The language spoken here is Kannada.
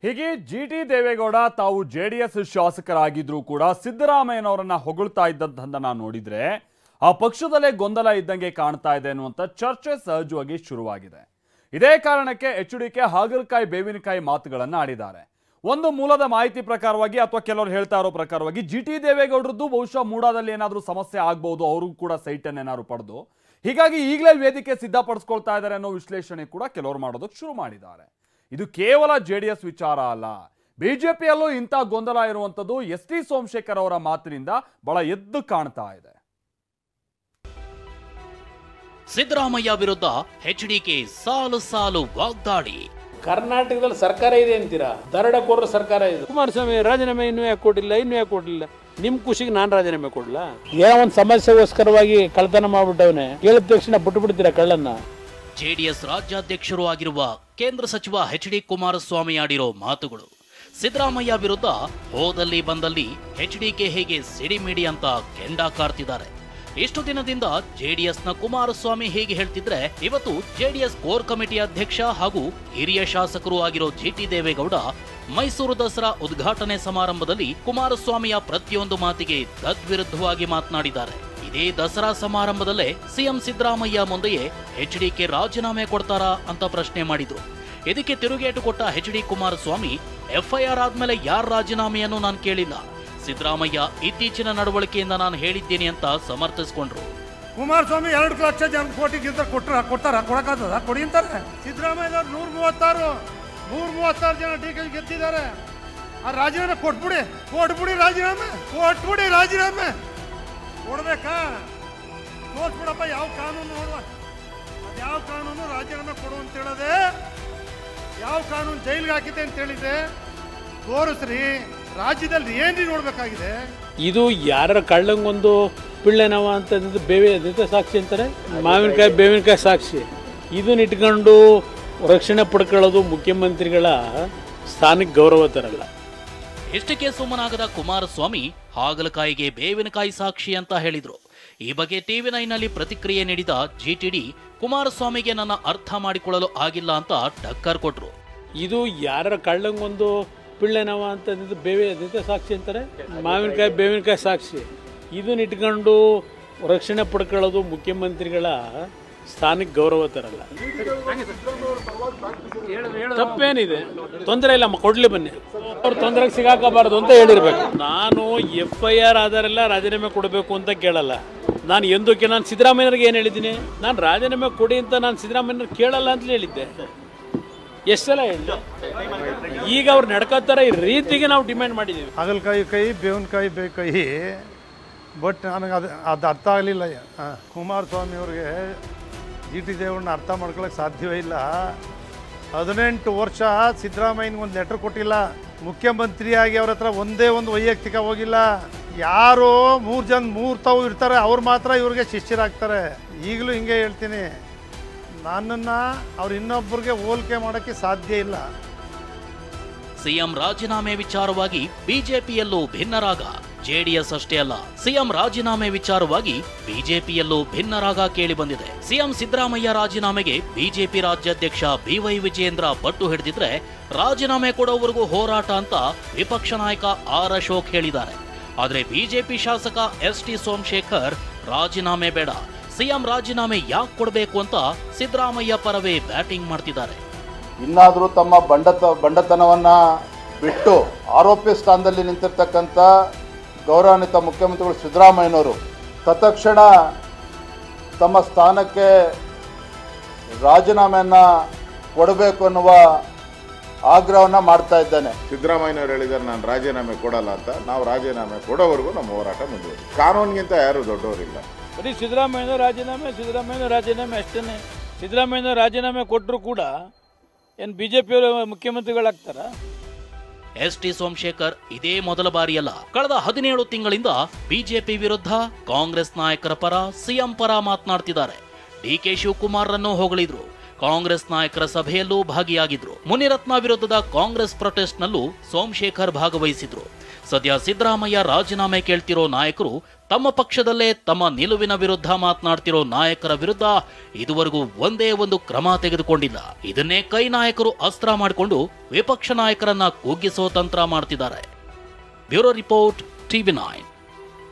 ಹೀಗೆ ಜಿಟಿ ದೇವೇಗೌಡ ತಾವು ಜೆಡಿಎಸ್ ಶಾಸಕರಾಗಿದ್ರೂ ಕೂಡ ಸಿದ್ದರಾಮಯ್ಯನವರನ್ನ ಹೊಗಳ್ತಾ ಇದ್ದಂತನ್ನ ನೋಡಿದ್ರೆ ಆ ಪಕ್ಷದಲ್ಲೇ ಗೊಂದಲ ಇದ್ದಂಗೆ ಕಾಣ್ತಾ ಇದೆ ಅನ್ನುವಂತ ಚರ್ಚೆ ಸಹಜವಾಗಿ ಶುರುವಾಗಿದೆ. ಇದೇ ಕಾರಣಕ್ಕೆ ಎಚ್ಡಿಕೆ ಹಾಗಲಕಾಯಿ ಬೇವಿನಕಾಯಿ ಮಾತುಗಳನ್ನ ಆಡಿದ್ದಾರೆ. ಒಂದು ಮೂಲದ ಮಾಹಿತಿ ಪ್ರಕಾರವಾಗಿ ಅಥವಾ ಕೆಲವರು ಹೇಳ್ತಾ ಇರೋ ಪ್ರಕಾರವಾಗಿ ಜಿಟಿ ದೇವೇಗೌಡರದ್ದು ಬಹುಶಃ ಮೂಡಾದಲ್ಲಿ ಏನಾದರೂ ಸಮಸ್ಯೆ ಆಗಬಹುದು, ಅವರು ಕೂಡ ಸೈಟ್ ಅನ್ನು ಏನಾದ್ರು ಪಡೆದು ಹೀಗಾಗಿ ಈಗಲೇ ವೇದಿಕೆ ಸಿದ್ಧಪಡಿಸ್ಕೊಳ್ತಾ ಇದ್ದಾರೆ ಅನ್ನೋ ವಿಶ್ಲೇಷಣೆ ಕೂಡ ಕೆಲವರು ಮಾಡೋದಕ್ಕೆ ಶುರು ಮಾಡಿದ್ದಾರೆ. ಇದು ಕೇವಲ ಜೆಡಿಎಸ್ ವಿಚಾರ ಅಲ್ಲ, ಬಿಜೆಪಿಯಲ್ಲೂ ಇಂಥ ಗೊಂದಲ ಇರುವಂತದ್ದು ಎಸ್.ಟಿ. ಸೋಮಶೇಖರ್ ಅವರ ಮಾತಿನಿಂದ ಬಹಳ ಎದ್ದು ಕಾಣ್ತಾ ಇದೆ. ಸಿದ್ದರಾಮಯ್ಯ ವಿರುದ್ಧ ಎಚ್ಡಿಕೆ ಸಾಲು ಸಾಲು ವಾಗ್ದಾಳಿ. ಕರ್ನಾಟಕದಲ್ಲಿ ಸರ್ಕಾರ ಇದೆ ಅಂತೀರಾ? ದರೋಡೆಕೋರರ ಸರ್ಕಾರ ಇದೆ. ಕುಮಾರಸ್ವಾಮಿ ರಾಜೀನಾಮೆ ಇನ್ನೂ ಯಾಕೆ ಕೊಟ್ಟಿಲ್ಲ? ನಿಮ್ ಖುಷಿಗೆ ನಾನು ರಾಜೀನಾಮೆ ಕೊಡ್ಲಾ? ಏನೋ ಒಂದು ಸಮಸ್ಯೆಗೋಸ್ಕರವಾಗಿ ಕಳ್ತನ ಮಾಡ್ಬಿಟ್ಟವನೆ, ಕೇಳಿದ ತಕ್ಷಣ ಬಿಟ್ಬಿಡ್ತೀರಾ ಕಳ್ಳನ್ನ? ಜೆಡಿಎಸ್ ರಾಜ್ಯಾಧ್ಯಕ್ಷರು ಆಗಿರುವ ಕೇಂದ್ರ ಸಚಿವ ಎಚ್.ಡಿ. ಕುಮಾರಸ್ವಾಮಿ ಆಡಿರೋ ಮಾತುಗಳು ಸಿದ್ದರಾಮಯ್ಯ ವಿರುದ್ಧ ಹೋದಲ್ಲಿ ಬಂದಲ್ಲಿ ಎಚ್ಡಿಕೆ ಹೇಗೆ ಸಿಡಿಮಿಡಿ ಅಂತ ಕೆಂಡ ಕಾರ್ತಿದ್ದಾರೆ. ಇಷ್ಟು ದಿನದಿಂದ ಜೆಡಿಎಸ್ನ ಕುಮಾರಸ್ವಾಮಿ ಹೇಗೆ ಹೇಳ್ತಿದ್ರೆ, ಇವತ್ತು ಜೆಡಿಎಸ್ ಕೋರ್ ಕಮಿಟಿ ಅಧ್ಯಕ್ಷ ಹಾಗೂ ಹಿರಿಯ ಶಾಸಕರು ಆಗಿರೋ ಜಿಟಿ ದೇವೇಗೌಡ ಮೈಸೂರು ದಸರಾ ಉದ್ಘಾಟನೆ ಸಮಾರಂಭದಲ್ಲಿ ಕುಮಾರಸ್ವಾಮಿಯ ಪ್ರತಿಯೊಂದು ಮಾತಿಗೆ ತದ್ವಿರುದ್ಧವಾಗಿ ಮಾತನಾಡಿದ್ದಾರೆ. ಇದೇ ದಸರಾ ಸಮಾರಂಭದಲ್ಲೇ ಸಿಎಂ ಸಿದ್ದರಾಮಯ್ಯ ಮುಂದೆಯೇ ಎಚ್ಡಿಕೆ ರಾಜೀನಾಮೆ ಕೊಡ್ತಾರಾ ಅಂತ ಪ್ರಶ್ನೆ ಮಾಡಿದ್ರು. ಇದಕ್ಕೆ ತಿರುಗೇಟು ಕೊಟ್ಟ ಎಚ್.ಡಿ. ಕುಮಾರಸ್ವಾಮಿ, ಎಫ್ಐಆರ್ ಆದ್ಮೇಲೆ ಯಾರ ರಾಜೀನಾಮೆಯನ್ನು ನಾನು ಕೇಳಿಲ್ಲ, ಸಿದ್ದರಾಮಯ್ಯ ಇತ್ತೀಚಿನ ನಡವಳಿಕೆಯಿಂದ ನಾನು ಹೇಳಿದ್ದೇನೆ ಅಂತ ಸಮರ್ಥಿಸಿಕೊಂಡ್ರು. ಕುಮಾರಸ್ವಾಮಿ 2 ಲಕ್ಷ ಜನ ಕೋಟಿ ಕೊಡಕ್ಕಾಗ್ತದ? ಕೊಡಿ ಅಂತಾರೆ. ಸಿದ್ದರಾಮಯ್ಯ 136 ಜನ ಡಿ ಕೆ ಗೆದ್ದಿದ್ದಾರೆ. ಆ ರಾಜೀನಾಮೆ ಕೊಟ್ಬಿಡಿ ರಾಜೀನಾಮೆ ಕೊಡ್ಬೇಕಾ? ತೋರ್ಸ್ಬಿಡಪ್ಪ ಯಾವ ಕಾನೂನು ನೋಡುವ, ಯಾವ ಕಾನೂನು ರಾಜೀನಾಮೆ ಕೊಡು ಅಂತ ಹೇಳದೆ, ಯಾವ ಕಾನೂನು ಜೈಲಿಗೆ ಹಾಕಿದೆ ಅಂತ ಹೇಳಿದೆ ತೋರಿಸ್ರಿ. ರಾಜ್ಯದಲ್ಲಿ ಏನ್ರಿ ನೋಡ್ಬೇಕಾಗಿದೆ? ಇದು ಯಾರ ಕಳ್ಳಂಗೊಂದು ಪಿಳ್ಳೆನವ ಅಂತ ಬೇವೆ ಸಾಕ್ಷಿ ಅಂತಾರೆ. ಮಾವಿನಕಾಯಿ ಬೇವಿನಕಾಯಿ ಸಾಕ್ಷಿ. ಇದನ್ನ ಇಟ್ಕೊಂಡು ರಕ್ಷಣೆ ಪಡ್ಕೊಳ್ಳೋದು ಮುಖ್ಯಮಂತ್ರಿಗಳ ಸ್ಥಾನಕ್ಕೆ ಗೌರವ ತರಲ್ಲ. ಇಷ್ಟಕ್ಕೆ ಸುಮ್ಮನಾಗದ ಕುಮಾರಸ್ವಾಮಿ ಹಾಗಲಕಾಯಿಗೆ ಬೇವಿನಕಾಯಿ ಸಾಕ್ಷಿ ಅಂತ ಹೇಳಿದ್ರು. ಈ ಬಗ್ಗೆ TV9 ನಲ್ಲಿ ಪ್ರತಿಕ್ರಿಯೆ ನೀಡಿದ ಜಿಟಿಡಿ, ಕುಮಾರಸ್ವಾಮಿಗೆ ನನ್ನ ಅರ್ಥ ಮಾಡಿಕೊಳ್ಳಲು ಆಗಿಲ್ಲ ಅಂತ ಟಕ್ಕರ್ ಕೊಟ್ರು. ಇದು ಯಾರ ಕಳ್ಳಂಗೊಂದು ಪಿಳ್ಳೆನವ ಅಂತ ಬೇವೆ ಸಾಕ್ಷಿ ಅಂತಾರೆ. ಮಾವಿನಕಾಯಿ ಬೇವಿನಕಾಯಿ ಸಾಕ್ಷಿ. ಇದನ್ನ ಇಟ್ಕೊಂಡು ರಕ್ಷಣೆ ಪಡ್ಕೊಳ್ಳೋದು ಮುಖ್ಯಮಂತ್ರಿಗಳ ಸ್ಥಾನಕ್ಕೆ ಗೌರವ ತರಲ್ಲ. ತಪ್ಪೇನಿದೆ? ತೊಂದರೆ ಇಲ್ಲ, ಕೊಡ್ಲಿ ಬನ್ನಿ. ಅವ್ರು ತೊಂದರೆಗೆ ಸಿಗಾಕಬಾರದು ಅಂತ ಹೇಳಿರ್ಬೇಕು. ನಾನು FIR ಆಧಾರೆಲ್ಲ ರಾಜೀನಾಮೆ ಕೊಡಬೇಕು ಅಂತ ಕೇಳಲ್ಲ. ನಾನು ಸಿದ್ದರಾಮಯ್ಯವ್ರಿಗೆ ಏನು ಹೇಳಿದ್ದೀನಿ? ನಾನು ರಾಜೀನಾಮೆ ಕೊಡಿ ಅಂತ ನಾನು ಸಿದ್ದರಾಮಯ್ಯವ್ರು ಕೇಳಲ್ಲ ಅಂತ ಹೇಳಿದ್ದೆ. ಎಷ್ಟು ಸಲ ಹೇಳಿದೆ? ಈಗ ಅವ್ರು ನಡ್ಕೋತಾರೆ ಈ ರೀತಿಗೆ ನಾವು ಡಿಮ್ಯಾಂಡ್ ಮಾಡಿದ್ದೀವಿ. ಹಾಗಲಕಾಯಿ ಕೈ ಬೇವಿನಕಾಯಿ ಬೇಕಾಯಿ. ಬಟ್ ನನಗೆ ಅದು ಅರ್ಥ ಆಗಲಿಲ್ಲ. ಕುಮಾರಸ್ವಾಮಿ ಅವ್ರಿಗೆ ಜಿಟಿ ದೇವೇಗೌಡನ ಅರ್ಥ ಮಾಡ್ಕೊಳ್ಳೋಕೆ ಸಾಧ್ಯವೇ ಇಲ್ಲ. 18 ವರ್ಷ ಸಿದ್ದರಾಮಯ್ಯನಿಗೊಂದು ಲೆಟರ್ ಕೊಟ್ಟಿಲ್ಲ. ಮುಖ್ಯಮಂತ್ರಿಯಾಗಿ ಅವ್ರ ಹತ್ರ ಒಂದೇ ಒಂದು ವೈಯಕ್ತಿಕ ಹೋಗಿಲ್ಲ. ಯಾರೋ 3 ತಾವು ಇರ್ತಾರೆ, ಅವ್ರು ಮಾತ್ರ ಇವ್ರಿಗೆ ಶಿಷ್ಯರಾಗ್ತಾರೆ. ಈಗಲೂ ಹಿಂಗೆ ಹೇಳ್ತೀನಿ, ನನ್ನನ್ನು ಅವ್ರು ಇನ್ನೊಬ್ಬರಿಗೆ ಹೋಲಿಕೆ ಮಾಡೋಕ್ಕೆ ಸಾಧ್ಯ ಇಲ್ಲ. ಸಿಎಂ ರಾಜೀನಾಮೆ ವಿಚಾರವಾಗಿ ಬಿಜೆಪಿಯಲ್ಲೂ ಭಿನ್ನರಾಗ. ಜೆಡಿಎಸ್ ಅಷ್ಟೇ ಅಲ್ಲ, ಸಿಎಂ ರಾಜೀನಾಮೆ ವಿಚಾರವಾಗಿ ಬಿಜೆಪಿಯಲ್ಲೂ ಭಿನ್ನರಾಗ ಕೇಳಿ ಬಂದಿದೆ. ಸಿಎಂ ಸಿದ್ದರಾಮಯ್ಯ ರಾಜೀನಾಮೆಗೆ ಬಿಜೆಪಿ ರಾಜ್ಯಾಧ್ಯಕ್ಷ BY ವಿಜಯೇಂದ್ರ ಪಟ್ಟು ಹಿಡಿದಿದ್ರೆ, ರಾಜೀನಾಮೆ ಕೊಡೋವರೆಗೂ ಹೋರಾಟ ಅಂತ ವಿಪಕ್ಷ ನಾಯಕ ಆರ್ ಅಶೋಕ್ ಹೇಳಿದ್ದಾರೆ. ಆದರೆ ಬಿಜೆಪಿ ಶಾಸಕ ಎಸ್.ಟಿ. ಸೋಮಶೇಖರ್ ರಾಜೀನಾಮೆ ಬೇಡ, ಸಿಎಂ ರಾಜೀನಾಮೆ ಯಾಕೆ ಕೊಡಬೇಕು ಅಂತ ಸಿದ್ದರಾಮಯ್ಯ ಪರವೇ ಬ್ಯಾಟಿಂಗ್ ಮಾಡ್ತಿದ್ದಾರೆ. ಇನ್ನಾದರೂ ತಮ್ಮ ಬಂಡತನವನ್ನ ಬಿಟ್ಟು ಆರೋಪಿ ಸ್ಥಾನದಲ್ಲಿ ನಿಂತಿರ್ತಕ್ಕಂಥ ಗೌರವಾನ್ವಿತ ಮುಖ್ಯಮಂತ್ರಿಗಳು ಸಿದ್ದರಾಮಯ್ಯನವರು ತತ್ಕ್ಷಣ ತಮ್ಮ ಸ್ಥಾನಕ್ಕೆ ರಾಜೀನಾಮೆಯನ್ನು ಕೊಡಬೇಕು ಅನ್ನುವ ಆಗ್ರಹವನ್ನು ಮಾಡ್ತಾ ಇದ್ದೇನೆ. ಸಿದ್ದರಾಮಯ್ಯನವರು ಹೇಳಿದ್ದಾರೆ ನಾನು ರಾಜೀನಾಮೆ ಕೊಡಲ್ಲ ಅಂತ. ನಾವು ರಾಜೀನಾಮೆ ಕೊಡೋವರೆಗೂ ನಮ್ಮ ಹೋರಾಟ ಮುಂದುವರಿದೆ. ಕಾನೂನಿಗಿಂತ ಯಾರು ದೊಡ್ಡವರಿಲ್ಲ. ಬರೀ ಸಿದ್ದರಾಮಯ್ಯ ರಾಜೀನಾಮೆ ಅಷ್ಟೇ. ಸಿದ್ದರಾಮಯ್ಯ ರಾಜೀನಾಮೆ ಕೊಟ್ಟರು ಕೂಡ ಏನು ಬಿಜೆಪಿಯವರು ಮುಖ್ಯಮಂತ್ರಿಗಳಾಗ್ತಾರ? ಎಸ್.ಟಿ. ಸೋಮಶೇಖರ್ ಇದೇ ಮೊದಲ ಬಾರಿಯಲ್ಲ. ಕಳೆದ 17 ತಿಂಗಳಿಂದ ಬಿಜೆಪಿ ವಿರುದ್ಧ ಕಾಂಗ್ರೆಸ್ ನಾಯಕರ ಪರ, ಸಿಎಂ ಪರ ಮಾತನಾಡ್ತಿದ್ದಾರೆ. ಡಿ.ಕೆ. ಶಿವಕುಮಾರ್ರನ್ನು ಹೊಗಳಿದ್ರು. ಕಾಂಗ್ರೆಸ್ ನಾಯಕರ ಸಭೆಯಲ್ಲೂ ಭಾಗಿಯಾಗಿದ್ರು. ಮುನಿರತ್ನ ವಿರುದ್ಧದ ಕಾಂಗ್ರೆಸ್ ಪ್ರೊಟೆಸ್ಟ್ ನಲ್ಲೂ ಸೋಮಶೇಖರ್ ಭಾಗವಹಿಸಿದ್ರು. ಸದ್ಯ ಸಿದ್ದರಾಮಯ್ಯ ರಾಜೀನಾಮೆ ಕೇಳ್ತಿರೋ ನಾಯಕರು ತಮ್ಮ ಪಕ್ಷದಲ್ಲೇ ತಮ್ಮ ನಿಲುವಿನ ವಿರುದ್ಧ ಮಾತನಾಡ್ತಿರೋ ನಾಯಕರ ವಿರುದ್ಧ ಇದುವರೆಗೂ ಒಂದೇ ಒಂದು ಕ್ರಮ ತೆಗೆದುಕೊಂಡಿಲ್ಲ. ಇದನ್ನೇ ಕೈ ನಾಯಕರು ಅಸ್ತ್ರ ಮಾಡಿಕೊಂಡು ವಿಪಕ್ಷ ನಾಯಕರನ್ನ ಕುಗ್ಗಿಸೋ ತಂತ್ರ ಮಾಡ್ತಿದ್ದಾರೆ. Bureau report, TV9.